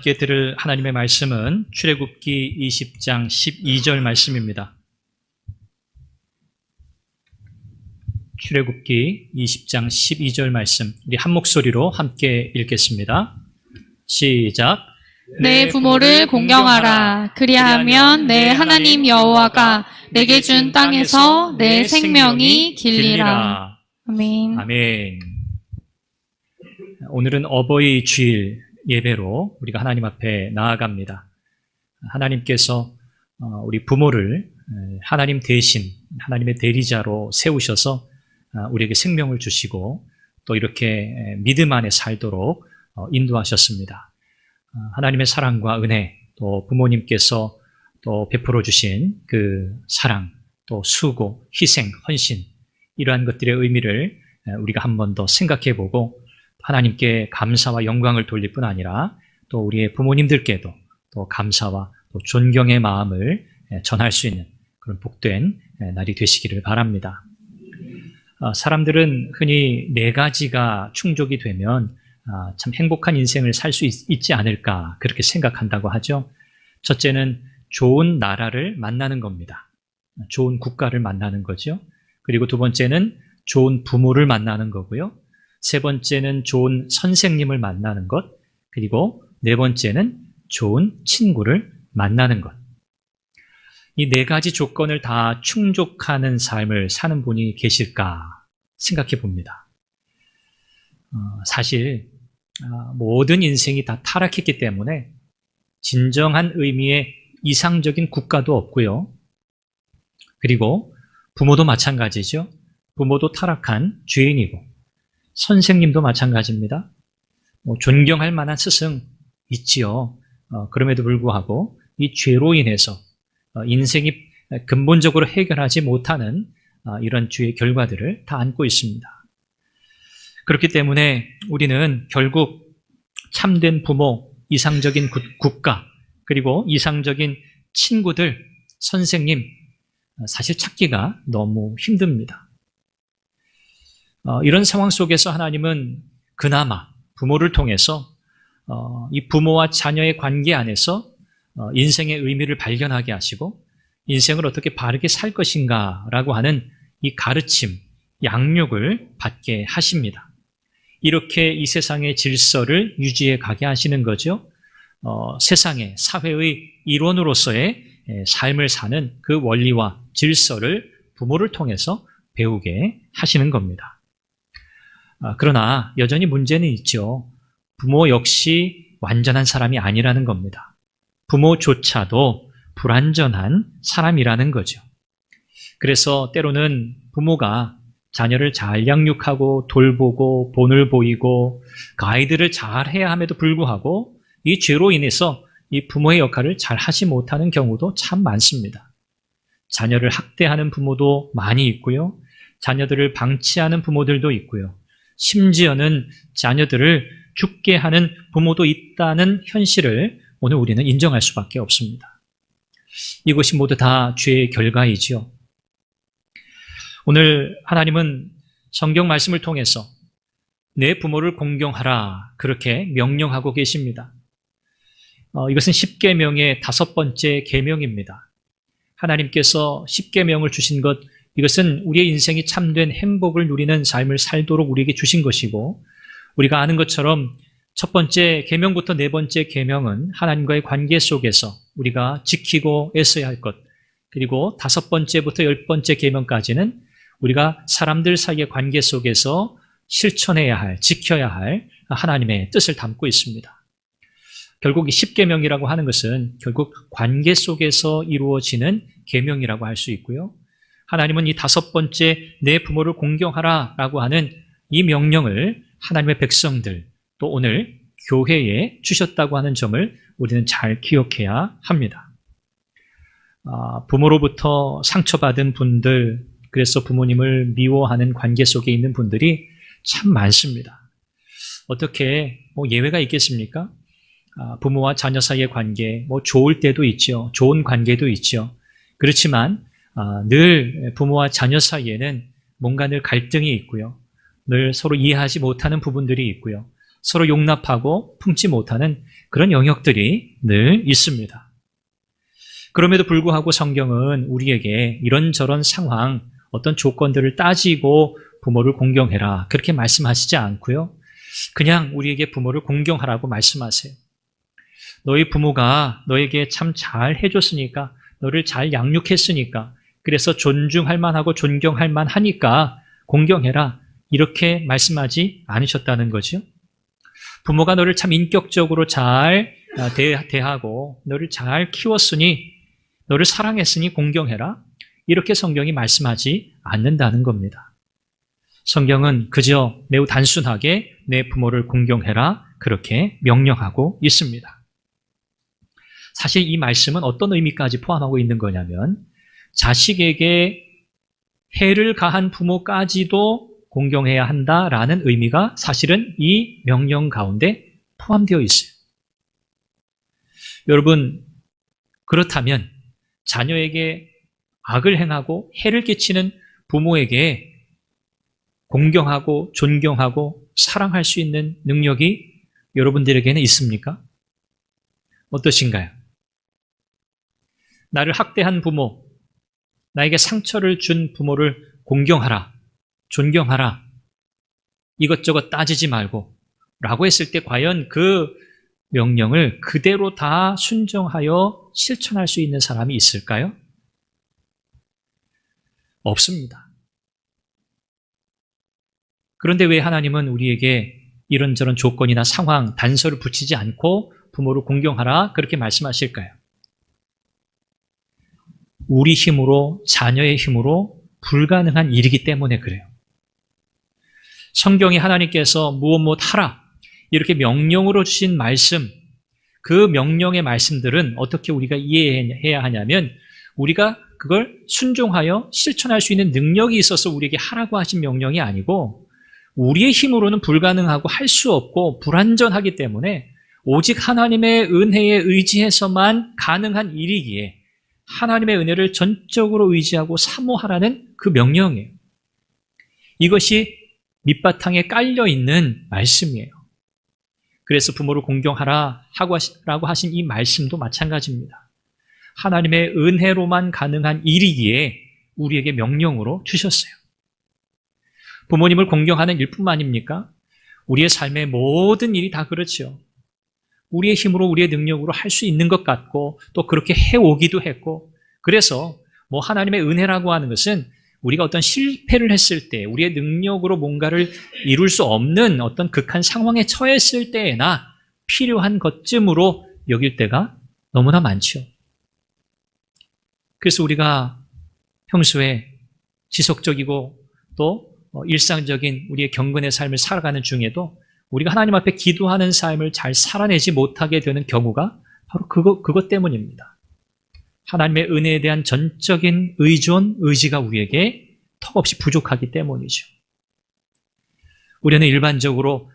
함께 들을 하나님의 말씀은 출애굽기 20장 12절 말씀입니다. 출애굽기 20장 12절 말씀, 우리 한 목소리로 함께 읽겠습니다. 시작. 내 부모를 공경하라. 그리하면 내 하나님 여호와가 내게 준 땅에서 내 생명이 길리라. 아멘. 아멘. 오늘은 어버이 주일 예배로 우리가 하나님 앞에 나아갑니다. 하나님께서 우리 부모를 하나님 대신 하나님의 대리자로 세우셔서 우리에게 생명을 주시고 또 이렇게 믿음 안에 살도록 인도하셨습니다. 하나님의 사랑과 은혜, 또 부모님께서 또 베풀어 주신 그 사랑, 또 수고, 희생, 헌신, 이러한 것들의 의미를 우리가 한 번 더 생각해 보고 하나님께 감사와 영광을 돌릴 뿐 아니라 또 우리의 부모님들께도 또 감사와 또 존경의 마음을 전할 수 있는 그런 복된 날이 되시기를 바랍니다. 사람들은 흔히 네 가지가 충족이 되면 참 행복한 인생을 살 수 있지 않을까 그렇게 생각한다고 하죠. 첫째는 좋은 나라를 만나는 겁니다. 좋은 국가를 만나는 거죠. 그리고 두 번째는 좋은 부모를 만나는 거고요. 세 번째는 좋은 선생님을 만나는 것, 그리고 네 번째는 좋은 친구를 만나는 것. 이 네 가지 조건을 다 충족하는 삶을 사는 분이 계실까 생각해 봅니다. 사실 모든 인생이 다 타락했기 때문에 진정한 의미의 이상적인 국가도 없고요. 그리고 부모도 마찬가지죠. 부모도 타락한 죄인이고 선생님도 마찬가지입니다. 존경할 만한 스승 있지요. 그럼에도 불구하고 이 죄로 인해서 인생이 근본적으로 해결하지 못하는 이런 죄의 결과들을 다 안고 있습니다. 그렇기 때문에 우리는 결국 참된 부모, 이상적인 국가, 그리고 이상적인 친구들, 선생님, 사실 찾기가 너무 힘듭니다. 이런 상황 속에서 하나님은 그나마 부모를 통해서 이 부모와 자녀의 관계 안에서 인생의 의미를 발견하게 하시고 인생을 어떻게 바르게 살 것인가라고 하는 이 가르침, 양육을 받게 하십니다. 이렇게 이 세상의 질서를 유지해 가게 하시는 거죠. 세상의 사회의 일원으로서의 삶을 사는 그 원리와 질서를 부모를 통해서 배우게 하시는 겁니다. 그러나 여전히 문제는 있죠. 부모 역시 완전한 사람이 아니라는 겁니다. 부모조차도 불완전한 사람이라는 거죠. 그래서 때로는 부모가 자녀를 잘 양육하고 돌보고 본을 보이고 가이드를 잘 해야 함에도 불구하고 이 죄로 인해서 이 부모의 역할을 잘 하지 못하는 경우도 참 많습니다. 자녀를 학대하는 부모도 많이 있고요. 자녀들을 방치하는 부모들도 있고요. 심지어는 자녀들을 죽게 하는 부모도 있다는 현실을 오늘 우리는 인정할 수밖에 없습니다. 이것이 모두 다 죄의 결과이지요. 오늘 하나님은 성경 말씀을 통해서 내 부모를 공경하라 그렇게 명령하고 계십니다. 이것은 십계명의 5번째 계명입니다. 하나님께서 십계명을 주신 것, 이것은 우리의 인생이 참된 행복을 누리는 삶을 살도록 우리에게 주신 것이고 우리가 아는 것처럼 첫 번째 계명부터 네 번째 계명은 하나님과의 관계 속에서 우리가 지키고 애써야 할 것, 그리고 5번째부터 10번째 계명까지는 우리가 사람들 사이의 관계 속에서 실천해야 할, 지켜야 할 하나님의 뜻을 담고 있습니다. 결국 이 십계명이라고 하는 것은 결국 관계 속에서 이루어지는 계명이라고 할 수 있고요. 하나님은 이 5번째 내 부모를 공경하라 라고 하는 이 명령을 하나님의 백성들 또 오늘 교회에 주셨다고 하는 점을 우리는 잘 기억해야 합니다. 부모로부터 상처받은 분들, 그래서 부모님을 미워하는 관계 속에 있는 분들이 참 많습니다. 어떻게 예외가 있겠습니까? 부모와 자녀 사이의 관계, 좋을 때도 있죠. 좋은 관계도 있죠. 그렇지만 늘 부모와 자녀 사이에는 뭔가 늘 갈등이 있고요. 늘 서로 이해하지 못하는 부분들이 있고요. 서로 용납하고 품지 못하는 그런 영역들이 늘 있습니다. 그럼에도 불구하고 성경은 우리에게 이런저런 상황, 어떤 조건들을 따지고 부모를 공경해라 그렇게 말씀하시지 않고요. 그냥 우리에게 부모를 공경하라고 말씀하세요. 너희 부모가 너에게 참 잘 해줬으니까, 너를 잘 양육했으니까, 그래서 존중할 만하고 존경할 만하니까 공경해라 이렇게 말씀하지 않으셨다는 거죠. 부모가 너를 참 인격적으로 잘 대하고 너를 잘 키웠으니, 너를 사랑했으니 공경해라 이렇게 성경이 말씀하지 않는다는 겁니다. 성경은 그저 매우 단순하게 내 부모를 공경해라 그렇게 명령하고 있습니다. 사실 이 말씀은 어떤 의미까지 포함하고 있는 거냐면, 자식에게 해를 가한 부모까지도 공경해야 한다라는 의미가 사실은 이 명령 가운데 포함되어 있어요. 여러분, 그렇다면 자녀에게 악을 행하고 해를 끼치는 부모에게 공경하고 존경하고 사랑할 수 있는 능력이 여러분들에게는 있습니까? 어떠신가요? 나를 학대한 부모, 나에게 상처를 준 부모를 공경하라, 존경하라, 이것저것 따지지 말고 라고 했을 때 과연 그 명령을 그대로 다 순종하여 실천할 수 있는 사람이 있을까요? 없습니다. 그런데 왜 하나님은 우리에게 이런저런 조건이나 상황, 단서를 붙이지 않고 부모를 공경하라 그렇게 말씀하실까요? 우리 힘으로, 자녀의 힘으로 불가능한 일이기 때문에 그래요. 성경이 하나님께서 무엇 하라 이렇게 명령으로 주신 말씀, 그 명령의 말씀들은 어떻게 우리가 이해해야 하냐면, 우리가 그걸 순종하여 실천할 수 있는 능력이 있어서 우리에게 하라고 하신 명령이 아니고, 우리의 힘으로는 불가능하고 할 수 없고 불완전하기 때문에 오직 하나님의 은혜에 의지해서만 가능한 일이기에 하나님의 은혜를 전적으로 의지하고 사모하라는 그 명령이에요. 이것이 밑바탕에 깔려있는 말씀이에요. 그래서 부모를 공경하라 라고 하신 이 말씀도 마찬가지입니다. 하나님의 은혜로만 가능한 일이기에 우리에게 명령으로 주셨어요. 부모님을 공경하는 일뿐만입니까? 우리의 삶의 모든 일이 다 그렇죠. 우리의 힘으로, 우리의 능력으로 할 수 있는 것 같고 또 그렇게 해오기도 했고, 그래서 하나님의 은혜라고 하는 것은 우리가 어떤 실패를 했을 때, 우리의 능력으로 뭔가를 이룰 수 없는 어떤 극한 상황에 처했을 때에나 필요한 것쯤으로 여길 때가 너무나 많죠. 그래서 우리가 평소에 지속적이고 또 일상적인 우리의 경건의 삶을 살아가는 중에도 우리가 하나님 앞에 기도하는 삶을 잘 살아내지 못하게 되는 경우가 바로 그것 때문입니다. 하나님의 은혜에 대한 전적인 의존, 의지가 우리에게 턱없이 부족하기 때문이죠. 우리는 일반적으로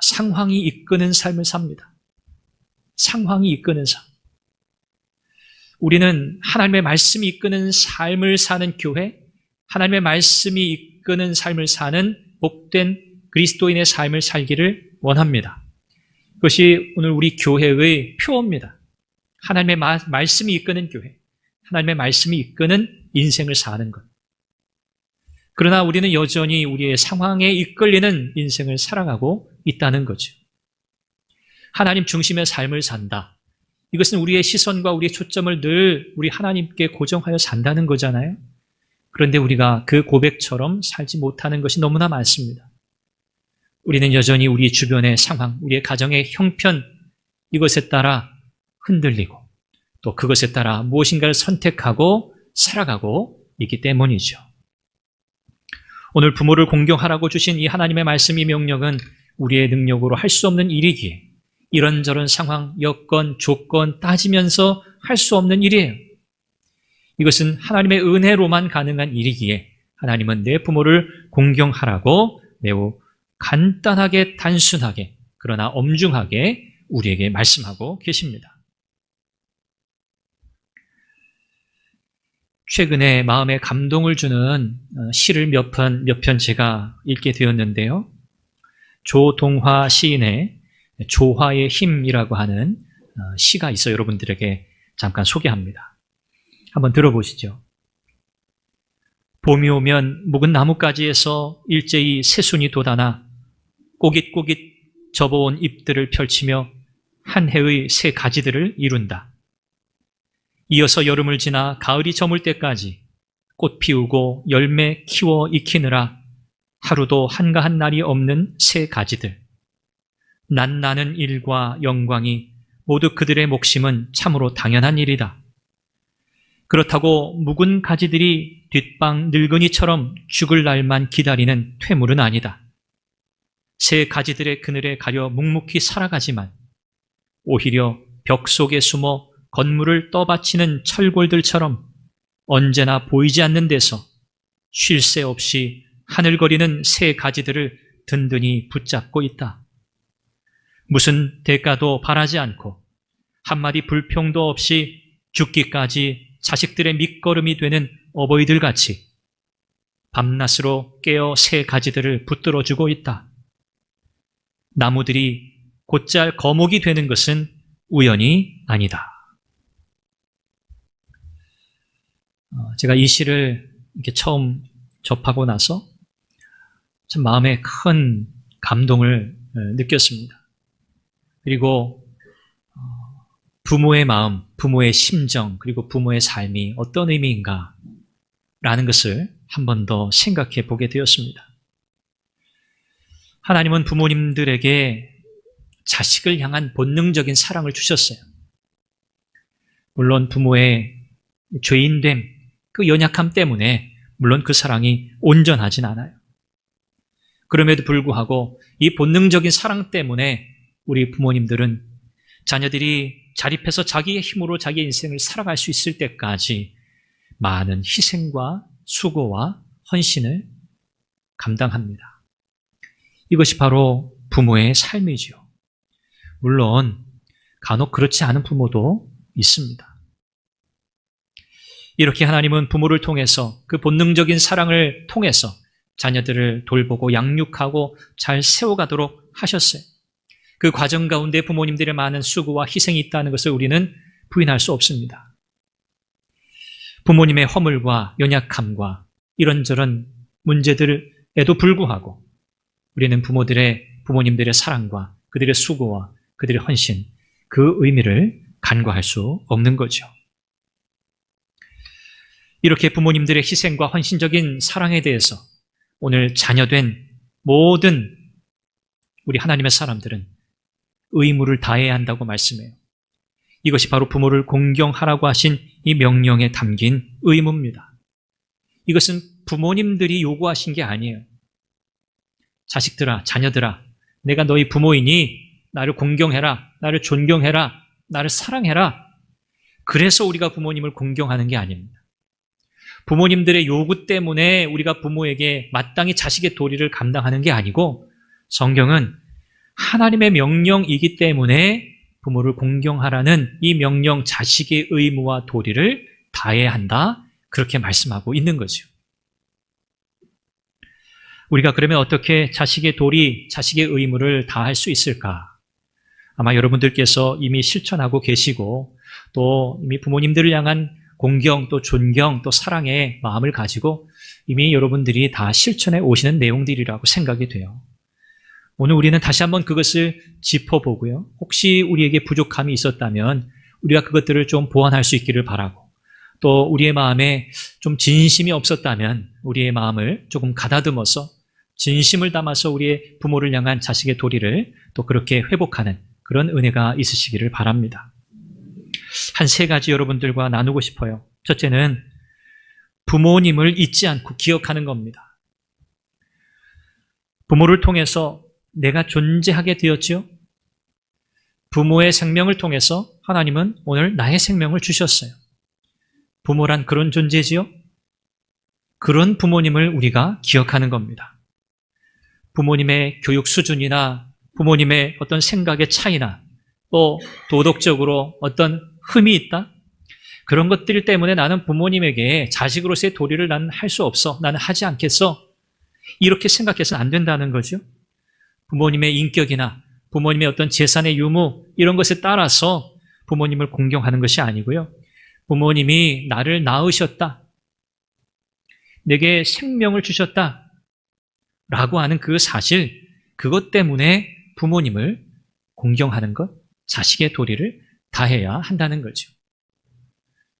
상황이 이끄는 삶을 삽니다. 상황이 이끄는 삶. 우리는 하나님의 말씀이 이끄는 삶을 사는 교회, 하나님의 말씀이 이끄는 삶을 사는 복된 그리스도인의 삶을 살기를 원합니다. 그것이 오늘 우리 교회의 표어입니다. 하나님의 말씀이 이끄는 교회, 하나님의 말씀이 이끄는 인생을 사는 것. 그러나 우리는 여전히 우리의 상황에 이끌리는 인생을 살아가고 있다는 거죠. 하나님 중심의 삶을 산다. 이것은 우리의 시선과 우리의 초점을 늘 우리 하나님께 고정하여 산다는 거잖아요. 그런데 우리가 그 고백처럼 살지 못하는 것이 너무나 많습니다. 우리는 여전히 우리 주변의 상황, 우리의 가정의 형편, 이것에 따라 흔들리고 또 그것에 따라 무엇인가를 선택하고 살아가고 있기 때문이죠. 오늘 부모를 공경하라고 주신 이 하나님의 말씀이 명령은 우리의 능력으로 할 수 없는 일이기에 이런저런 상황, 여건, 조건 따지면서 할 수 없는 일이에요. 이것은 하나님의 은혜로만 가능한 일이기에 하나님은 내 부모를 공경하라고 매우 간단하게, 단순하게, 그러나 엄중하게 우리에게 말씀하고 계십니다. 최근에 마음에 감동을 주는 시를 몇 편 제가 읽게 되었는데요. 조동화 시인의 조화의 힘이라고 하는 시가 있어 여러분들에게 잠깐 소개합니다. 한번 들어보시죠. 봄이 오면 묵은 나뭇가지에서 일제히 새순이 돋아나 꼬깃꼬깃 접어온 잎들을 펼치며 한 해의 새 가지들을 이룬다. 이어서 여름을 지나 가을이 저물 때까지 꽃 피우고 열매 키워 익히느라 하루도 한가한 날이 없는 새 가지들. 낱나는 일과 영광이 모두 그들의 몫임은 참으로 당연한 일이다. 그렇다고 묵은 가지들이 뒷방 늙은이처럼 죽을 날만 기다리는 퇴물은 아니다. 새 가지들의 그늘에 가려 묵묵히 살아가지만 오히려 벽 속에 숨어 건물을 떠받치는 철골들처럼 언제나 보이지 않는 데서 쉴 새 없이 하늘거리는 새 가지들을 든든히 붙잡고 있다. 무슨 대가도 바라지 않고 한마디 불평도 없이 죽기까지 자식들의 밑거름이 되는 어버이들 같이 밤낮으로 깨어 새 가지들을 붙들어주고 있다. 나무들이 곧잘 거목이 되는 것은 우연이 아니다. 제가 이 시를 이렇게 처음 접하고 나서 참 마음에 큰 감동을 느꼈습니다. 그리고 부모의 마음, 부모의 심정, 그리고 부모의 삶이 어떤 의미인가 라는 것을 한 번 더 생각해 보게 되었습니다. 하나님은 부모님들에게 자식을 향한 본능적인 사랑을 주셨어요. 물론 부모의 죄인됨, 그 연약함 때문에 물론 그 사랑이 온전하진 않아요. 그럼에도 불구하고 이 본능적인 사랑 때문에 우리 부모님들은 자녀들이 자립해서 자기의 힘으로 자기의 인생을 살아갈 수 있을 때까지 많은 희생과 수고와 헌신을 감당합니다. 이것이 바로 부모의 삶이지요. 물론 간혹 그렇지 않은 부모도 있습니다. 이렇게 하나님은 부모를 통해서 그 본능적인 사랑을 통해서 자녀들을 돌보고 양육하고 잘 세워가도록 하셨어요. 그 과정 가운데 부모님들의 많은 수고와 희생이 있다는 것을 우리는 부인할 수 없습니다. 부모님의 허물과 연약함과 이런저런 문제들에도 불구하고 우리는 부모님들의 사랑과 그들의 수고와 그들의 헌신, 그 의미를 간과할 수 없는 거죠. 이렇게 부모님들의 희생과 헌신적인 사랑에 대해서 오늘 자녀된 모든 우리 하나님의 사람들은 의무를 다해야 한다고 말씀해요. 이것이 바로 부모를 공경하라고 하신 이 명령에 담긴 의무입니다. 이것은 부모님들이 요구하신 게 아니에요. 자식들아, 자녀들아, 내가 너희 부모이니 나를 공경해라, 나를 존경해라, 나를 사랑해라. 그래서 우리가 부모님을 공경하는 게 아닙니다. 부모님들의 요구 때문에 우리가 부모에게 마땅히 자식의 도리를 감당하는 게 아니고 성경은 하나님의 명령이기 때문에 부모를 공경하라는 이 명령 자식의 의무와 도리를 다해야 한다. 그렇게 말씀하고 있는 거죠. 우리가 그러면 어떻게 자식의 도리, 자식의 의무를 다할 수 있을까? 아마 여러분들께서 이미 실천하고 계시고 또 이미 부모님들을 향한 공경, 또 존경, 또 사랑의 마음을 가지고 이미 여러분들이 다 실천해 오시는 내용들이라고 생각이 돼요. 오늘 우리는 다시 한번 그것을 짚어보고요. 혹시 우리에게 부족함이 있었다면 우리가 그것들을 좀 보완할 수 있기를 바라고 또 우리의 마음에 좀 진심이 없었다면 우리의 마음을 조금 가다듬어서 진심을 담아서 우리의 부모를 향한 자식의 도리를 또 그렇게 회복하는 그런 은혜가 있으시기를 바랍니다. 한 세 가지 여러분들과 나누고 싶어요. 첫째는 부모님을 잊지 않고 기억하는 겁니다. 부모를 통해서 내가 존재하게 되었지요. 부모의 생명을 통해서 하나님은 오늘 나의 생명을 주셨어요. 부모란 그런 존재지요. 그런 부모님을 우리가 기억하는 겁니다. 부모님의 교육 수준이나 부모님의 어떤 생각의 차이나 또 도덕적으로 어떤 흠이 있다? 그런 것들 때문에 나는 부모님에게 자식으로서의 도리를 나는 할 수 없어. 나는 하지 않겠어. 이렇게 생각해서는 안 된다는 거죠. 부모님의 인격이나 부모님의 어떤 재산의 유무 이런 것에 따라서 부모님을 공경하는 것이 아니고요. 부모님이 나를 낳으셨다. 내게 생명을 주셨다. 라고 하는 그 사실, 그것 때문에 부모님을 공경하는 것, 자식의 도리를 다해야 한다는 거죠.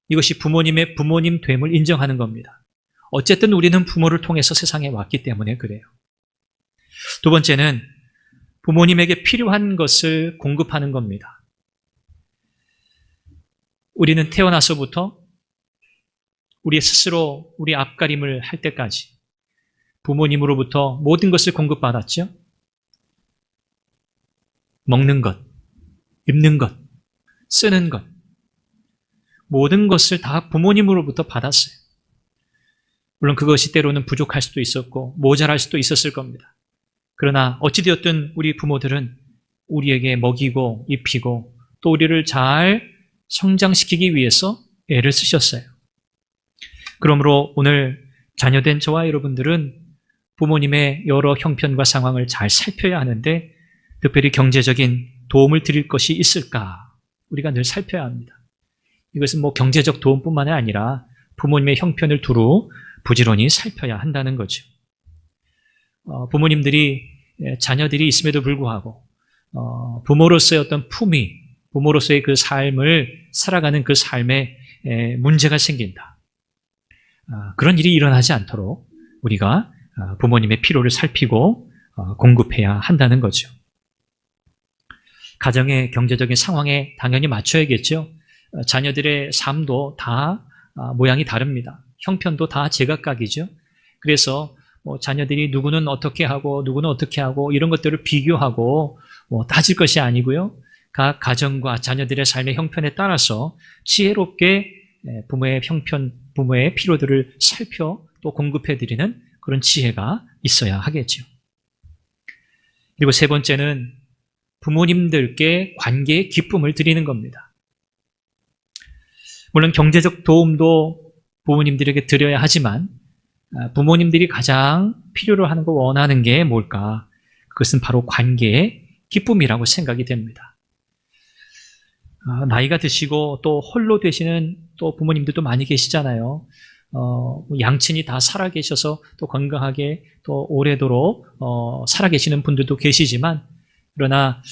이것이 부모님의 부모님됨을 인정하는 겁니다. 어쨌든 우리는 부모를 통해서 세상에 왔기 때문에 그래요. 두 번째는 부모님에게 필요한 것을 공급하는 겁니다. 우리는 태어나서부터 우리 스스로 우리 앞가림을 할 때까지 부모님으로부터 모든 것을 공급받았죠. 먹는 것, 입는 것, 쓰는 것, 모든 것을 다 부모님으로부터 받았어요. 물론 그것이 때로는 부족할 수도 있었고 모자랄 수도 있었을 겁니다. 그러나 어찌되었든 우리 부모들은 우리에게 먹이고 입히고 또 우리를 잘 성장시키기 위해서 애를 쓰셨어요. 그러므로 오늘 자녀된 저와 여러분들은 부모님의 여러 형편과 상황을 잘 살펴야 하는데 특별히 경제적인 도움을 드릴 것이 있을까? 우리가 늘 살펴야 합니다. 이것은 뭐 경제적 도움뿐만 아니라 부모님의 형편을 두루 부지런히 살펴야 한다는 거죠. 부모님들이 자녀들이 있음에도 불구하고 부모로서의 어떤 품위, 부모로서의 그 삶을 살아가는 그 삶에 문제가 생긴다. 그런 일이 일어나지 않도록 우리가 부모님의 필요를 살피고 공급해야 한다는 거죠. 가정의 경제적인 상황에 당연히 맞춰야겠죠. 자녀들의 삶도 다 모양이 다릅니다. 형편도 다 제각각이죠. 그래서 자녀들이 누구는 어떻게 하고 누구는 어떻게 하고 이런 것들을 비교하고 따질 것이 아니고요. 각 가정과 자녀들의 삶의 형편에 따라서 지혜롭게 부모의 형편, 부모의 필요들을 살펴 또 공급해드리는 그런 지혜가 있어야 하겠죠. 그리고 세 번째는 부모님들께 관계의 기쁨을 드리는 겁니다. 물론 경제적 도움도 부모님들에게 드려야 하지만 부모님들이 가장 필요로 하는 거 원하는 게 뭘까? 그것은 바로 관계의 기쁨이라고 생각이 됩니다. 나이가 드시고 또 홀로 되시는 또 부모님들도 많이 계시잖아요. 양친이 다 살아계셔서 또 건강하게 또 오래도록 살아계시는 분들도 계시지만 그러나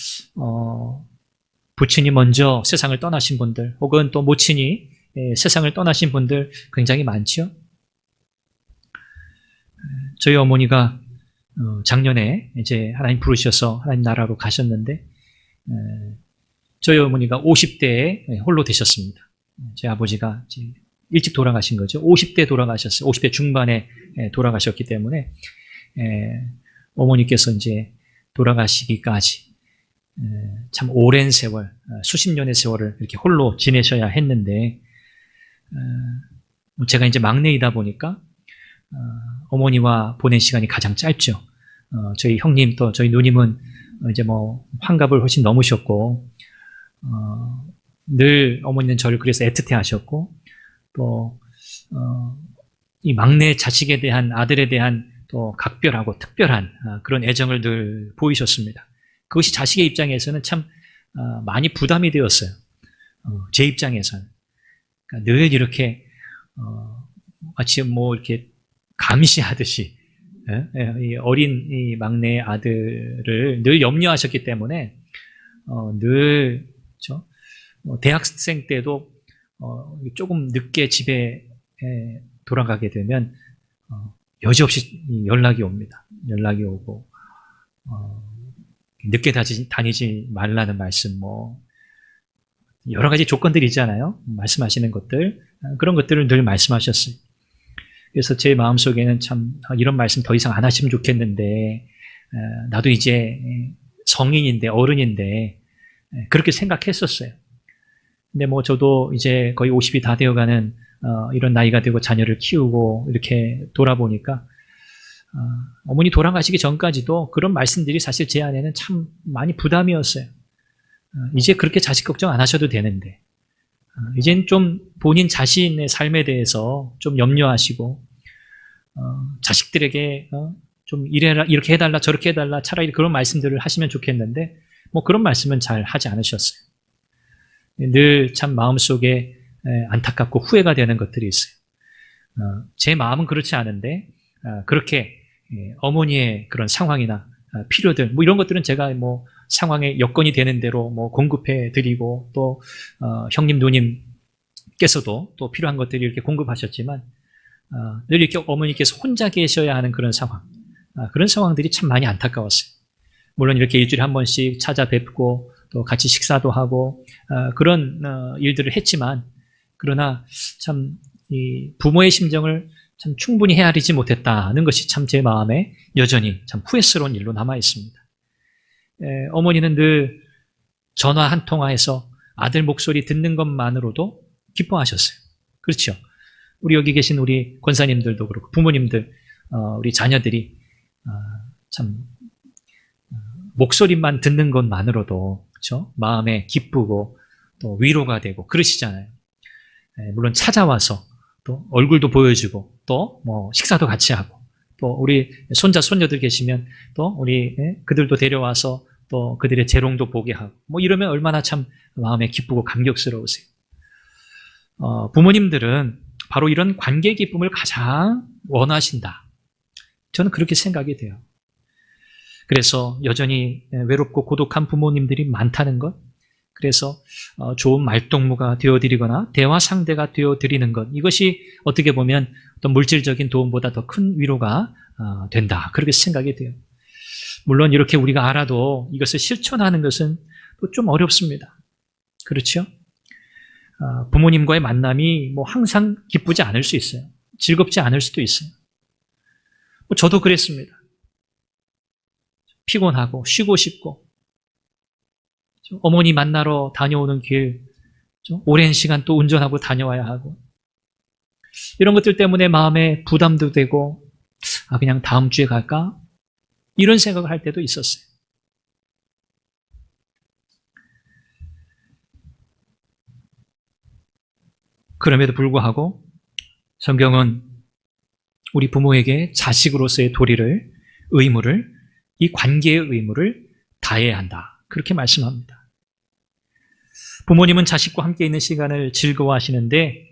부친이 먼저 세상을 떠나신 분들 혹은 또 모친이 세상을 떠나신 분들 굉장히 많죠. 저희 어머니가 작년에 이제 하나님 부르셔서 하나님 나라로 가셨는데 저희 어머니가 50대에 홀로 되셨습니다. 제 아버지가 일찍 돌아가신 거죠. 50대 돌아가셨어요. 50대 중반에 돌아가셨기 때문에 어머니께서 이제 돌아가시기까지 참 오랜 세월, 수십 년의 세월을 이렇게 홀로 지내셔야 했는데 제가 이제 막내이다 보니까 어머니와 보낸 시간이 가장 짧죠. 저희 형님 또 저희 누님은 이제 뭐 환갑을 훨씬 넘으셨고 늘 어머니는 저를 그래서 애틋해 하셨고 또 이 막내 자식에 대한 아들에 대한 또 각별하고 특별한 그런 애정을 늘 보이셨습니다. 그것이 자식의 입장에서는 참 많이 부담이 되었어요. 제 입장에서는 그러니까 늘 이렇게 마치 뭐 이렇게 감시하듯이 이 어린 이 막내 아들을 늘 염려하셨기 때문에 늘 대학생 때도 조금 늦게 집에 돌아가게 되면 여지없이 연락이 옵니다. 연락이 오고 늦게 다니지 말라는 말씀, 뭐 여러 가지 조건들이 있잖아요. 말씀하시는 것들 그런 것들을 늘 말씀하셨어요. 그래서 제 마음속에는 참 이런 말씀 더 이상 안 하시면 좋겠는데 나도 이제 성인인데 어른인데 그렇게 생각했었어요. 근데 뭐 저도 이제 거의 50이 다 되어가는 이런 나이가 되고 자녀를 키우고 이렇게 돌아보니까 어머니 돌아가시기 전까지도 그런 말씀들이 사실 제 안에는 참 많이 부담이었어요. 이제 그렇게 자식 걱정 안 하셔도 되는데 이젠 좀 본인 자신의 삶에 대해서 좀 염려하시고 자식들에게 좀 이래라, 이렇게 해달라, 저렇게 해달라, 차라리 그런 말씀들을 하시면 좋겠는데, 뭐 그런 말씀은 잘 하지 않으셨어요. 늘 참 마음속에 안타깝고 후회가 되는 것들이 있어요. 제 마음은 그렇지 않은데, 그렇게 어머니의 그런 상황이나 필요들, 뭐 이런 것들은 제가 뭐 상황에 여건이 되는 대로 뭐 공급해 드리고, 또 형님, 누님께서도 또 필요한 것들이 이렇게 공급하셨지만, 늘 이렇게 어머니께서 혼자 계셔야 하는 그런 상황, 그런 상황들이 참 많이 안타까웠어요. 물론 이렇게 일주일에 한 번씩 찾아뵙고 또 같이 식사도 하고 그런 일들을 했지만, 그러나 참 이 부모의 심정을 참 충분히 헤아리지 못했다는 것이 참 제 마음에 여전히 참 후회스러운 일로 남아 있습니다. 어머니는 늘 전화 한 통화에서 아들 목소리 듣는 것만으로도 기뻐하셨어요. 그렇죠? 우리 여기 계신 우리 권사님들도 그렇고 부모님들, 우리 자녀들이 참 목소리만 듣는 것만으로도 그렇죠? 마음에 기쁘고 또 위로가 되고 그러시잖아요. 물론 찾아와서 또 얼굴도 보여주고 또 뭐 식사도 같이 하고, 또 우리 손자 손녀들 계시면 또 우리 그들도 데려와서 또 그들의 재롱도 보게 하고, 뭐 이러면 얼마나 참 마음에 기쁘고 감격스러우세요. 부모님들은 바로 이런 관계 기쁨을 가장 원하신다. 저는 그렇게 생각이 돼요. 그래서 여전히 외롭고 고독한 부모님들이 많다는 것, 그래서 좋은 말동무가 되어드리거나 대화 상대가 되어드리는 것, 이것이 어떻게 보면 어떤 물질적인 도움보다 더 큰 위로가 된다. 그렇게 생각이 돼요. 물론 이렇게 우리가 알아도 이것을 실천하는 것은 또 좀 어렵습니다. 그렇죠? 부모님과의 만남이 뭐 항상 기쁘지 않을 수 있어요. 즐겁지 않을 수도 있어요. 뭐 저도 그랬습니다. 피곤하고 쉬고 싶고, 어머니 만나러 다녀오는 길, 오랜 시간 또 운전하고 다녀와야 하고, 이런 것들 때문에 마음에 부담도 되고, 그냥 다음 주에 갈까? 이런 생각을 할 때도 있었어요. 그럼에도 불구하고 성경은 우리 부모에게 자식으로서의 도리를, 의무를, 이 관계의 의무를 다해야 한다. 그렇게 말씀합니다. 부모님은 자식과 함께 있는 시간을 즐거워하시는데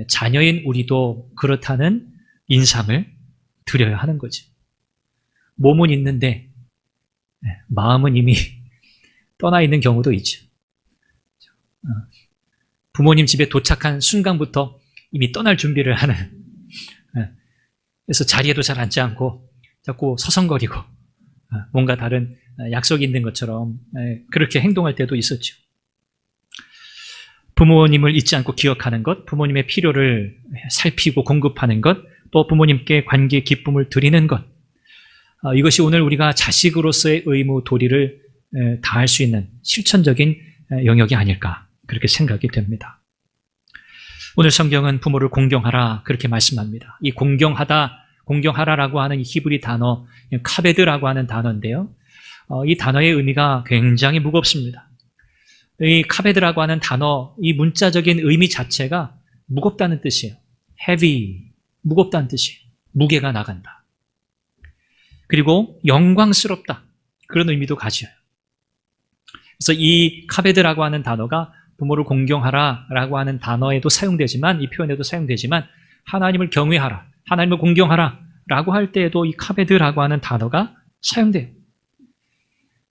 자녀인 우리도 그렇다는 인상을 드려야 하는 거죠. 몸은 있는데 마음은 이미 떠나 있는 경우도 있죠. 부모님 집에 도착한 순간부터 이미 떠날 준비를 하는, 그래서 자리에도 잘 앉지 않고 자꾸 서성거리고 뭔가 다른 약속이 있는 것처럼 그렇게 행동할 때도 있었죠. 부모님을 잊지 않고 기억하는 것, 부모님의 필요를 살피고 공급하는 것, 또 부모님께 관계 기쁨을 드리는 것, 이것이 오늘 우리가 자식으로서의 의무 도리를 다할 수 있는 실천적인 영역이 아닐까, 그렇게 생각이 됩니다. 오늘 성경은 부모를 공경하라 그렇게 말씀합니다. 이 공경하라라고 하는 이 히브리 단어, 카베드라고 하는 단어인데요. 이 단어의 의미가 굉장히 무겁습니다. 이 카베드라고 하는 단어, 이 문자적인 의미 자체가 무겁다는 뜻이에요. heavy, 무겁다는 뜻이에요. 무게가 나간다. 그리고 영광스럽다, 그런 의미도 가져요. 그래서 이 카베드라고 하는 단어가 부모를 공경하라라고 하는 단어에도 사용되지만, 이 표현에도 사용되지만, 하나님을 경외하라, 하나님을 공경하라라고 할 때에도 이 카베드라고 하는 단어가 사용돼요.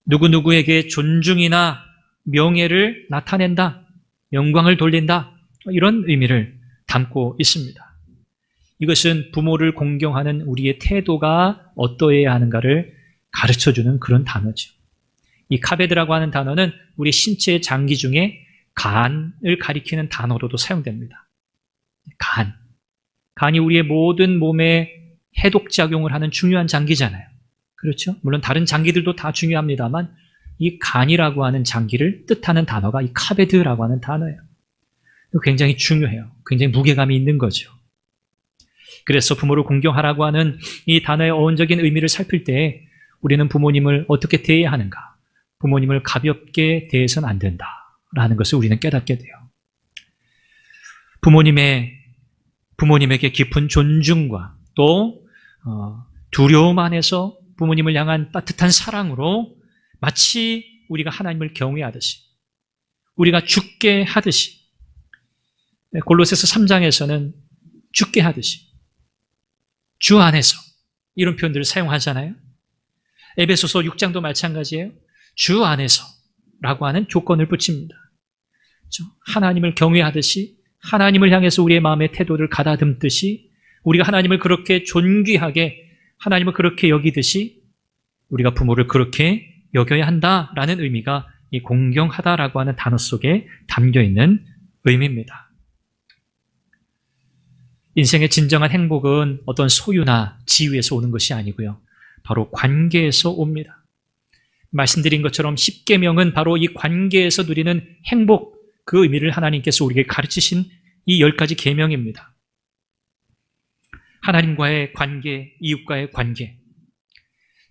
누구누구에게 존중이나 명예를 나타낸다, 영광을 돌린다, 이런 의미를 담고 있습니다. 이것은 부모를 공경하는 우리의 태도가 어떠해야 하는가를 가르쳐주는 그런 단어죠. 이 카베드라고 하는 단어는 우리 신체의 장기 중에 간을 가리키는 단어로도 사용됩니다. 간이 우리의 모든 몸에 해독작용을 하는 중요한 장기잖아요. 그렇죠? 물론 다른 장기들도 다 중요합니다만 이 간이라고 하는 장기를 뜻하는 단어가 이 카베드라고 하는 단어예요. 굉장히 중요해요. 굉장히 무게감이 있는 거죠. 그래서 부모를 공경하라고 하는 이 단어의 어원적인 의미를 살필 때 우리는 부모님을 어떻게 대해야 하는가, 부모님을 가볍게 대해서는 안 된다라는 것을 우리는 깨닫게 돼요. 부모님에게 깊은 존중과 또 두려움 안에서 부모님을 향한 따뜻한 사랑으로 마치 우리가 하나님을 경외하듯이, 우리가 죽게 하듯이, 골로새서 3장에서는 죽게 하듯이, 주 안에서 이런 표현들을 사용하잖아요. 에베소서 6장도 마찬가지예요. 주 안에서 라고 하는 조건을 붙입니다. 하나님을 경외하듯이, 하나님을 향해서 우리의 마음의 태도를 가다듬듯이, 우리가 하나님을 그렇게 존귀하게, 하나님을 그렇게 여기듯이 우리가 부모를 그렇게 여겨야 한다라는 의미가 이 공경하다라고 하는 단어 속에 담겨있는 의미입니다. 인생의 진정한 행복은 어떤 소유나 지위에서 오는 것이 아니고요, 바로 관계에서 옵니다. 말씀드린 것처럼 십계명은 바로 이 관계에서 누리는 행복, 그 의미를 하나님께서 우리에게 가르치신 이 10가지 계명입니다. 하나님과의 관계, 이웃과의 관계,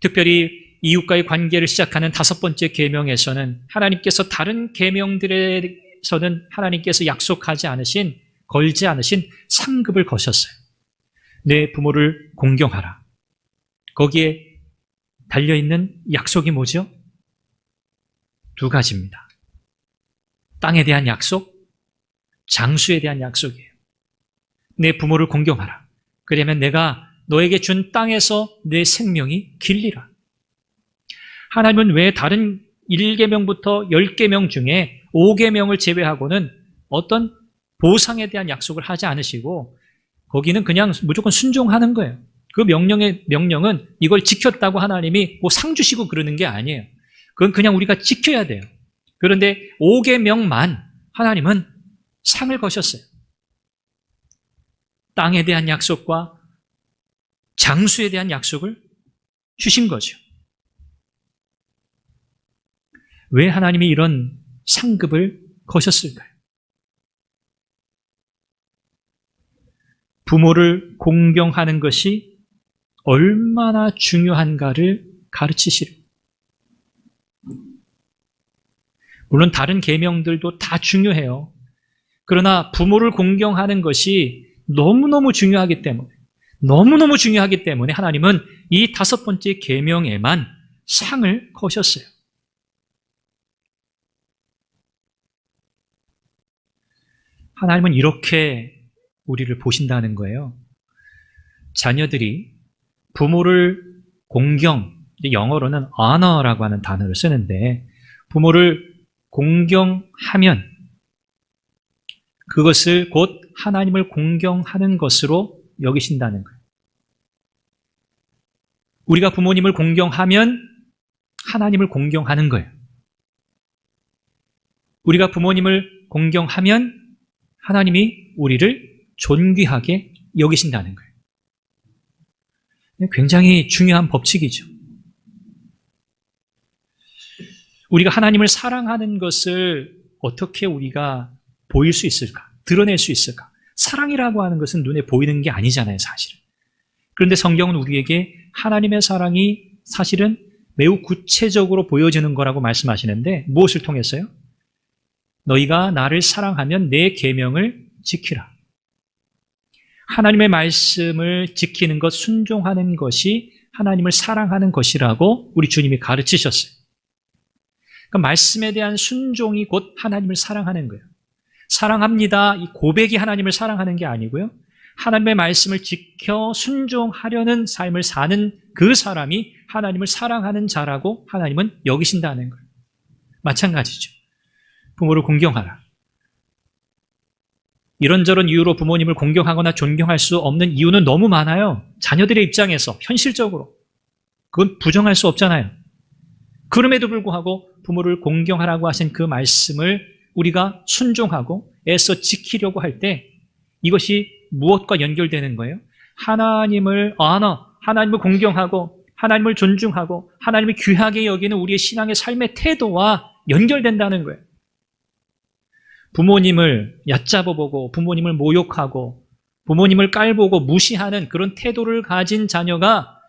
특별히 이웃과의 관계를 시작하는 5번째 계명에서는 하나님께서 다른 계명들에서는 하나님께서 약속하지 않으신, 걸지 않으신 상급을 거셨어요. 내 부모를 공경하라. 거기에 달려있는 약속이 뭐죠? 2가지입니다. 땅에 대한 약속, 장수에 대한 약속이에요. 내 부모를 공경하라. 그러면 내가 너에게 준 땅에서 내 생명이 길리라. 하나님은 왜 다른 1계명부터 10계명 중에 5계명을 제외하고는 어떤 보상에 대한 약속을 하지 않으시고 거기는 그냥 무조건 순종하는 거예요. 그 명령은 이걸 지켰다고 하나님이 뭐 상 주시고 그러는 게 아니에요. 그건 그냥 우리가 지켜야 돼요. 그런데 5계명만 하나님은 상을 거셨어요. 땅에 대한 약속과 장수에 대한 약속을 주신 거죠. 왜 하나님이 이런 상급을 거셨을까요? 부모를 공경하는 것이 얼마나 중요한가를 가르치시려. 물론 다른 계명들도 다 중요해요. 그러나 부모를 공경하는 것이 너무너무 중요하기 때문에 하나님은 이 5번째 계명에만 상을 거셨어요. 하나님은 이렇게 우리를 보신다는 거예요. 자녀들이 부모를 공경, 영어로는 honor라고 하는 단어를 쓰는데, 부모를 공경하면 그것을 곧 하나님을 공경하는 것으로 여기신다는 거예요. 우리가 부모님을 공경하면 하나님을 공경하는 거예요. 우리가 부모님을 공경하면 하나님이 우리를 존귀하게 여기신다는 거예요. 굉장히 중요한 법칙이죠. 우리가 하나님을 사랑하는 것을 어떻게 우리가 보일 수 있을까? 드러낼 수 있을까? 사랑이라고 하는 것은 눈에 보이는 게 아니잖아요, 사실은. 그런데 성경은 우리에게 하나님의 사랑이 사실은 매우 구체적으로 보여지는 거라고 말씀하시는데, 무엇을 통해서요? 너희가 나를 사랑하면 내 계명을 지키라. 하나님의 말씀을 지키는 것, 순종하는 것이 하나님을 사랑하는 것이라고 우리 주님이 가르치셨어요. 그러니까 말씀에 대한 순종이 곧 하나님을 사랑하는 거예요. 사랑합니다, 이 고백이 하나님을 사랑하는 게 아니고요, 하나님의 말씀을 지켜 순종하려는 삶을 사는 그 사람이 하나님을 사랑하는 자라고 하나님은 여기신다는 거예요. 마찬가지죠. 부모를 공경하라. 이런저런 이유로 부모님을 공경하거나 존경할 수 없는 이유는 너무 많아요. 자녀들의 입장에서 현실적으로 그건 부정할 수 없잖아요. 그럼에도 불구하고 부모를 공경하라고 하신 그 말씀을 우리가 순종하고 애써 지키려고 할 때 이것이 무엇과 연결되는 거예요? 하나님을 하나님을 공경하고 하나님을 존중하고 하나님을 귀하게 여기는 우리의 신앙의 삶의 태도와 연결된다는 거예요. 부모님을 얕잡아보고 부모님을 모욕하고 부모님을 깔보고 무시하는 그런 태도를 가진 자녀가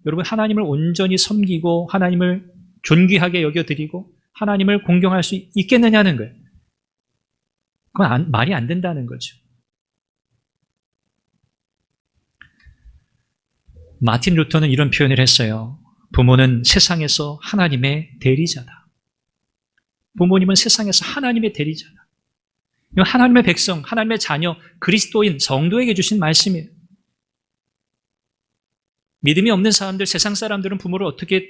여러분 하나님을 온전히 섬기고 하나님을 존귀하게 여겨드리고 하나님을 공경할 수 있겠느냐는 거예요. 그건 말이 안 된다는 거죠. 마틴 루터는 이런 표현을 했어요. 부모는 세상에서 하나님의 대리자다. 부모님은 세상에서 하나님의 대리자다. 이건 하나님의 백성, 하나님의 자녀, 그리스도인, 성도에게 주신 말씀이에요. 믿음이 없는 사람들, 세상 사람들은 부모를 어떻게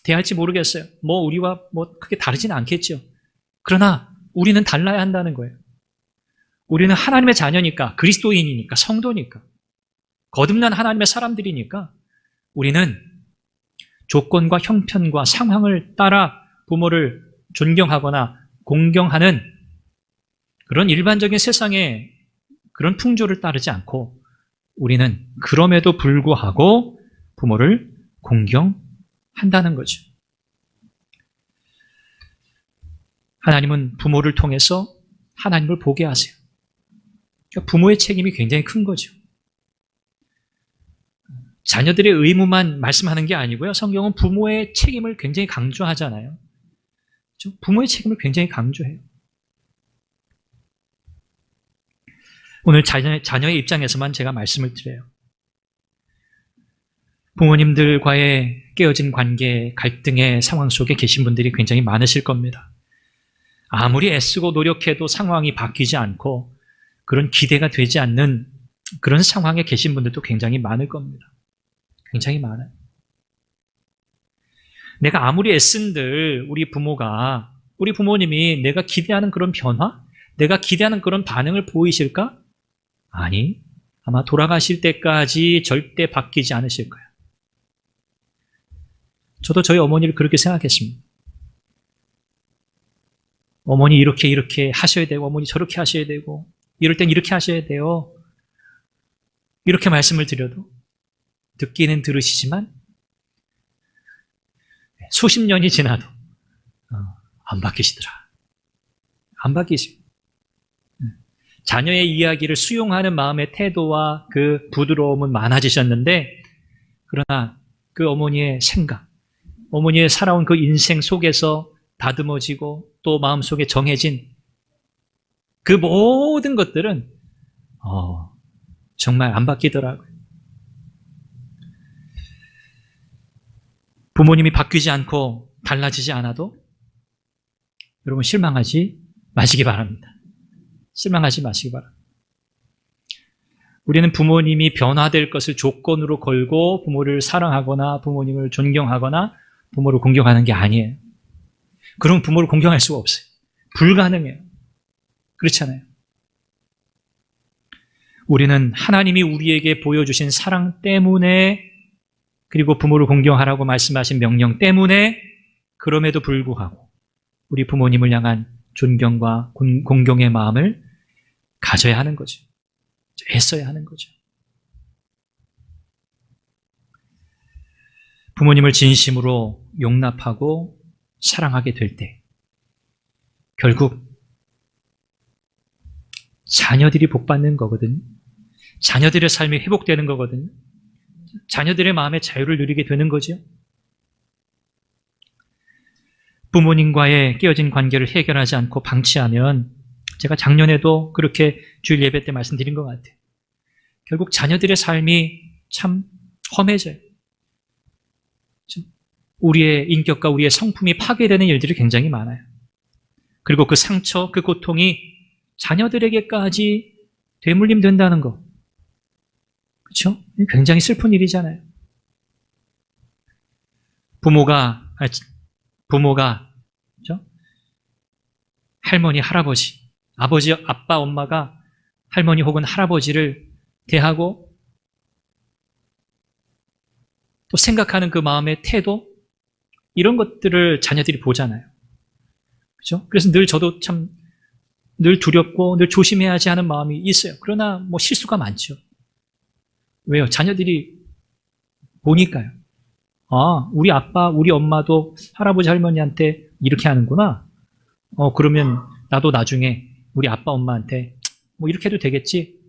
대할지 모르겠어요. 우리와 크게 다르진 않겠죠. 그러나 우리는 달라야 한다는 거예요. 우리는 하나님의 자녀니까, 그리스도인이니까, 성도니까, 거듭난 하나님의 사람들이니까 우리는 조건과 형편과 상황을 따라 부모를 존경하거나 공경하는 그런 일반적인 세상의 그런 풍조를 따르지 않고 우리는 그럼에도 불구하고 부모를 공경한다는 거죠. 하나님은 부모를 통해서 하나님을 보게 하세요. 그러니까 부모의 책임이 굉장히 큰 거죠. 자녀들의 의무만 말씀하는 게 아니고요. 성경은 부모의 책임을 굉장히 강조하잖아요. 부모의 책임을 굉장히 강조해요. 오늘 자녀의 입장에서만 제가 말씀을 드려요. 부모님들과의 깨어진 관계, 갈등의 상황 속에 계신 분들이 굉장히 많으실 겁니다. 아무리 애쓰고 노력해도 상황이 바뀌지 않고 그런 기대가 되지 않는 그런 상황에 계신 분들도 굉장히 많을 겁니다. 굉장히 많아요. 내가 아무리 애쓴들 우리 부모님이 내가 기대하는 그런 변화, 내가 기대하는 그런 반응을 보이실까? 아니, 아마 돌아가실 때까지 절대 바뀌지 않으실 거예요. 저도 저희 어머니를 그렇게 생각했습니다. 어머니 이렇게 하셔야 되고, 어머니 저렇게 하셔야 되고, 이럴 땐 이렇게 하셔야 돼요. 이렇게 말씀을 드려도 듣기는 들으시지만 수십 년이 지나도 안 바뀌시더라. 안 바뀌시고. 자녀의 이야기를 수용하는 마음의 태도와 그 부드러움은 많아지셨는데, 그러나 그 어머니의 생각, 어머니의 살아온 그 인생 속에서 다듬어지고 또 마음속에 정해진 그 모든 것들은 정말 안 바뀌더라고요. 부모님이 바뀌지 않고 달라지지 않아도 여러분 실망하지 마시기 바랍니다. 실망하지 마시기 바랍니다. 우리는 부모님이 변화될 것을 조건으로 걸고 부모를 사랑하거나 부모님을 존경하거나 부모를 공경하는 게 아니에요. 그럼 부모를 공경할 수가 없어요. 불가능해요. 그렇잖아요. 우리는 하나님이 우리에게 보여주신 사랑 때문에, 그리고 부모를 공경하라고 말씀하신 명령 때문에, 그럼에도 불구하고 우리 부모님을 향한 존경과 공경의 마음을 가져야 하는 거죠. 애써야 하는 거죠. 부모님을 진심으로 용납하고 사랑하게 될 때 결국 자녀들이 복받는 거거든요. 자녀들의 삶이 회복되는 거거든요. 자녀들의 마음의 자유를 누리게 되는 거죠. 부모님과의 깨어진 관계를 해결하지 않고 방치하면, 제가 작년에도 그렇게 주일 예배 때 말씀드린 것 같아요. 결국 자녀들의 삶이 참 험해져요. 우리의 인격과 우리의 성품이 파괴되는 일들이 굉장히 많아요. 그리고 그 상처, 그 고통이 자녀들에게까지 되물림 된다는 거. 그렇죠? 굉장히 슬픈 일이잖아요. 부모가 그렇죠? 할머니, 할아버지, 아버지, 아빠, 엄마가 할머니 혹은 할아버지를 대하고 또 생각하는 그 마음의 태도, 이런 것들을 자녀들이 보잖아요. 그렇죠? 그래서 저도 참 늘 두렵고 늘 조심해야지 하는 마음이 있어요. 그러나 실수가 많죠. 왜요? 자녀들이 보니까요. 우리 아빠, 우리 엄마도 할아버지, 할머니한테 이렇게 하는구나. 그러면 나도 나중에 우리 아빠, 엄마한테 이렇게 해도 되겠지?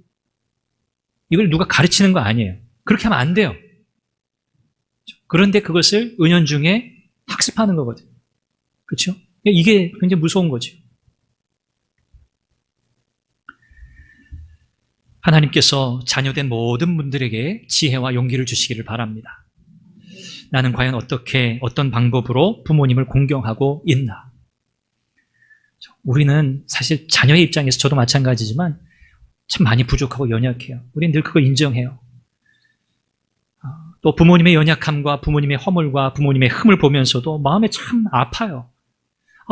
이걸 누가 가르치는 거 아니에요. 그렇게 하면 안 돼요. 그런데 그것을 은연중에 학습하는 거거든요. 그렇죠? 이게 굉장히 무서운 거죠. 하나님께서 자녀된 모든 분들에게 지혜와 용기를 주시기를 바랍니다. 나는 과연 어떤 방법으로 부모님을 공경하고 있나? 우리는 사실 자녀의 입장에서 저도 마찬가지지만 참 많이 부족하고 연약해요. 우리는 늘 그걸 인정해요. 또 부모님의 연약함과 부모님의 허물과 부모님의 흠을 보면서도 마음에 참 아파요.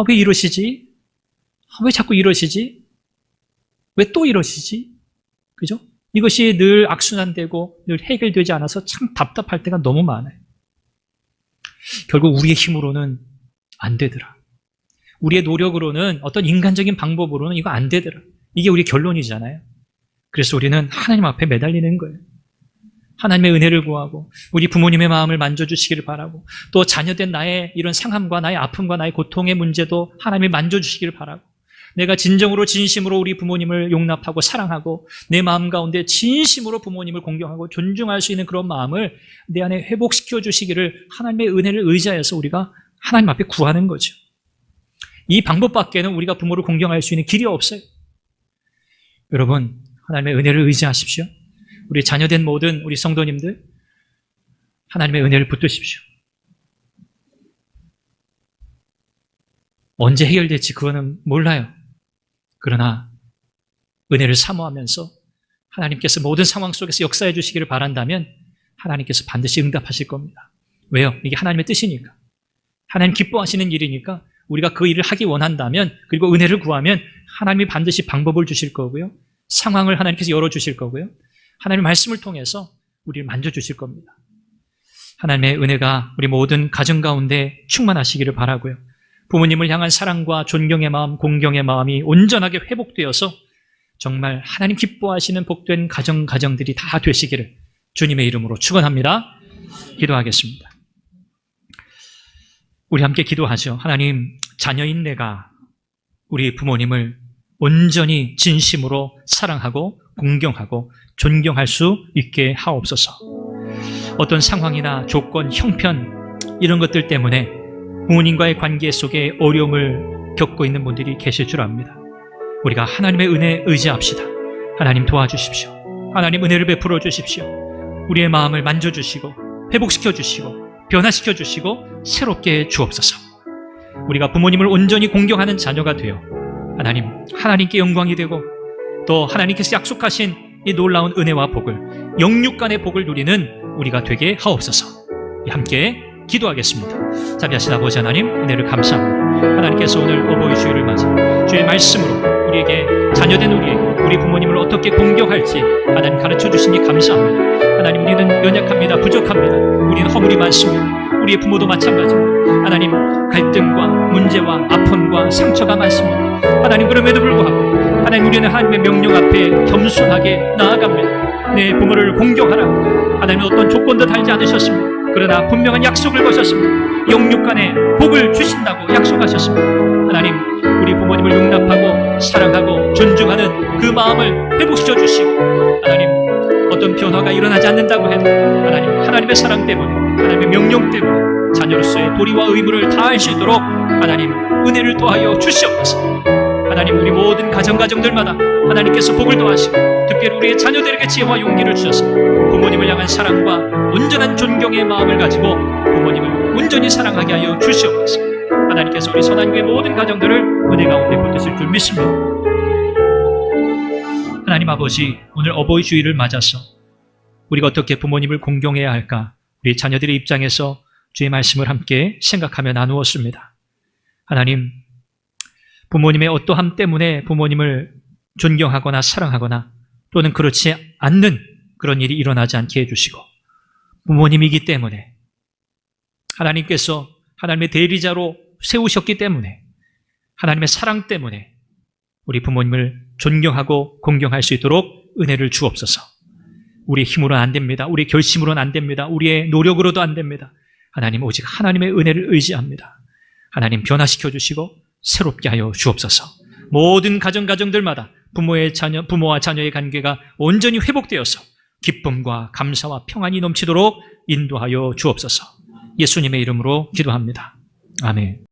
왜 이러시지? 왜 자꾸 이러시지? 왜 또 이러시지? 그죠? 이것이 늘 악순환되고 늘 해결되지 않아서 참 답답할 때가 너무 많아요. 결국 우리의 힘으로는 안 되더라. 우리의 노력으로는 어떤 인간적인 방법으로는 이거 안 되더라. 이게 우리 결론이잖아요. 그래서 우리는 하나님 앞에 매달리는 거예요. 하나님의 은혜를 구하고 우리 부모님의 마음을 만져주시기를 바라고 또 자녀된 나의 이런 상함과 나의 아픔과 나의 고통의 문제도 하나님이 만져주시기를 바라고 내가 진정으로 진심으로 우리 부모님을 용납하고 사랑하고 내 마음 가운데 진심으로 부모님을 공경하고 존중할 수 있는 그런 마음을 내 안에 회복시켜 주시기를 하나님의 은혜를 의지하여서 우리가 하나님 앞에 구하는 거죠. 이 방법밖에는 우리가 부모를 공경할 수 있는 길이 없어요. 여러분, 하나님의 은혜를 의지하십시오. 우리 자녀된 모든 우리 성도님들 하나님의 은혜를 붙드십시오. 언제 해결될지 그거는 몰라요. 그러나 은혜를 사모하면서 하나님께서 모든 상황 속에서 역사해 주시기를 바란다면 하나님께서 반드시 응답하실 겁니다. 왜요? 이게 하나님의 뜻이니까. 하나님 기뻐하시는 일이니까 우리가 그 일을 하기 원한다면 그리고 은혜를 구하면 하나님이 반드시 방법을 주실 거고요. 상황을 하나님께서 열어주실 거고요. 하나님의 말씀을 통해서 우리를 만져주실 겁니다. 하나님의 은혜가 우리 모든 가정 가운데 충만하시기를 바라고요. 부모님을 향한 사랑과 존경의 마음, 공경의 마음이 온전하게 회복되어서 정말 하나님 기뻐하시는 복된 가정들이 다 되시기를 주님의 이름으로 축원합니다. 기도하겠습니다. 우리 함께 기도하죠. 하나님, 자녀인 내가 우리 부모님을 온전히 진심으로 사랑하고 공경하고 존경할 수 있게 하옵소서. 어떤 상황이나 조건, 형편 이런 것들 때문에 부모님과의 관계 속에 어려움을 겪고 있는 분들이 계실 줄 압니다. 우리가 하나님의 은혜에 의지합시다. 하나님 도와주십시오. 하나님 은혜를 베풀어 주십시오. 우리의 마음을 만져주시고 회복시켜 주시고 변화시켜 주시고 새롭게 주옵소서. 우리가 부모님을 온전히 공경하는 자녀가 되어 하나님께 영광이 되고 또 하나님께서 약속하신 이 놀라운 은혜와 복을 영육 간의 복을 누리는 우리가 되게 하옵소서. 함께 기도하겠습니다. 자비하신 아버지 하나님, 은혜를 감사합니다. 하나님께서 오늘 어버이 주일을 맞아 주의 말씀으로 우리에게 자녀된 우리 부모님을 어떻게 공경할지 하나님 가르쳐 주시니 감사합니다. 하나님, 우리는 연약합니다. 부족합니다. 우리는 허물이 많습니다. 우리의 부모도 마찬가지입니다. 하나님, 갈등과 문제와 아픔과 상처가 많습니다. 하나님, 그럼에도 불구하고 하나님, 우리는 하나님의 명령 앞에 겸손하게 나아갑니다. 내 부모를 공경하라. 하나님, 어떤 조건도 달지 않으셨습니다. 그러나 분명한 약속을 거셨습니다. 영육간에 복을 주신다고 약속하셨습니다. 하나님, 우리 부모님을 용납하고 사랑하고 존중하는 그 마음을 회복시켜 주시고 하나님, 어떤 변화가 일어나지 않는다고 해도 하나님의 사랑 때문에 하나님의 명령 때문에 자녀로서의 도리와 의무를 다할 수 있도록 하나님 은혜를 더하여 주시옵소서. 하나님, 우리 모든 가정들마다 하나님께서 복을 더하시고 특별히 우리의 자녀들에게 지혜와 용기를 주셔서 부모님을 향한 사랑과 온전한 존경의 마음을 가지고 부모님을 온전히 사랑하게 하여 주시옵소서. 하나님께서 우리 선한교회 모든 가정들을 은혜 가운데 붙드실 줄 믿습니다. 하나님 아버지, 오늘 어버이 주일을 맞아서 우리가 어떻게 부모님을 공경해야 할까 우리 자녀들의 입장에서 주의 말씀을 함께 생각하며 나누었습니다. 하나님, 부모님의 어떠함 때문에 부모님을 존경하거나 사랑하거나 또는 그렇지 않는 그런 일이 일어나지 않게 해주시고 부모님이기 때문에 하나님께서 하나님의 대리자로 세우셨기 때문에 하나님의 사랑 때문에 우리 부모님을 존경하고 공경할 수 있도록 은혜를 주옵소서. 우리의 힘으로는 안 됩니다. 우리의 결심으로는 안 됩니다. 우리의 노력으로도 안 됩니다. 하나님, 오직 하나님의 은혜를 의지합니다. 하나님, 변화시켜 주시고 새롭게 하여 주옵소서. 모든 가정들마다 부모와 자녀의 관계가 온전히 회복되어서 기쁨과 감사와 평안이 넘치도록 인도하여 주옵소서. 예수님의 이름으로 기도합니다. 아멘.